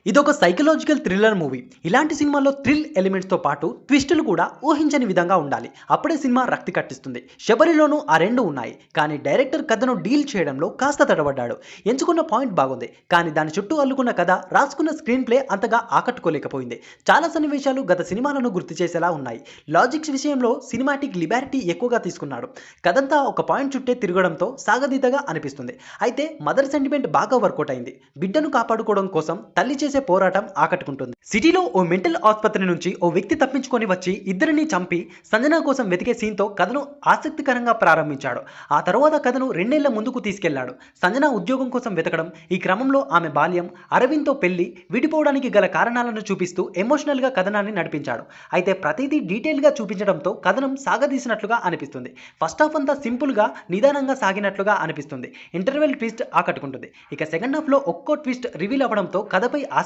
ఇదొక psychological thriller movie. ఇలాంటి సినిమాల్లో థ్రిల్ ఎలిమెంట్స్‌తో పాటు ట్విస్టులు కూడా ఊహించని విధంగా ఉండాలి. అప్పుడే సినిమా రక్తి కట్టిస్తుంది. 'శబరి'లోనూ ఆ 2 ఉన్నాయి. కానీ డైరెక్టర్ కథను డీల్ చేయడంలో కాస్త తడబడ్డాడు. ఎంచుకున్న పాయింట్ బాగుంది. కానీ దాని చుట్టూ అల్లుకున్న కథ, రాసుకున్న స్క్రీన్ ప్లే అంతగా ఆకట్టుకోలేకపోయింది. చాలా సన్నివేశాలు గత సినిమాలను గుర్తు చేసేలా ఉన్నాయి. లాజిక్స్ విషయంలో సినిమాటిక్ లిబర్టీ ఎక్కువగా తీసుకున్నాడు. కథంతా ఒక పాయింట్ చుట్టే తిరగడంతో సాగదీతగా అనిపిస్తుంది. అయితే మదర్ సెంటిమెంట్ బాగా వర్కౌట్ అయింది. బిడ్డను కాపాడుకోవడం కోసం తల్లి చేసే పోరాటం ఆకట్టుకుంటుంది. సిటీలో ఓ మెంటల్ ఆసుపత్రి నుంచి ఓ వ్యక్తి తప్పించుకొని వచ్చి ఇద్దరిని చంపి సంజన కోసం వెతికే సీన్తో కథను ఆసక్తికరంగా ప్రారంభించాడు. ఆ తర్వాత కథను 2 ఏళ్ల ముందుకు తీసుకెళ్లాడు. సంజన ఉద్యోగం కోసం వెతకడం, ఈ క్రమంలో ఆమె బాల్యం, అరవింద్తో పెళ్లి, విడిపోవడానికి గల కారణాలను చూపిస్తూ ఎమోషనల్గా కథనాన్ని నడిపించాడు. అయితే ప్రతిదీ డీటెయిల్గా చూపించడంతో కథనం సాగదీసినట్లుగా అనిపిస్తుంది. ఫస్ట్ హాఫ్ అంతా సింపుల్గా, నిదానంగా సాగినట్లుగా అనిపిస్తుంది. ఇంటర్వెల్ ట్విస్ట్ ఆకట్టుకుంటుంది. ఇక సెకండ్ హాఫ్లో ఒక్కో ట్విస్ట్ రివీల్ అవ్వడంతో కథపై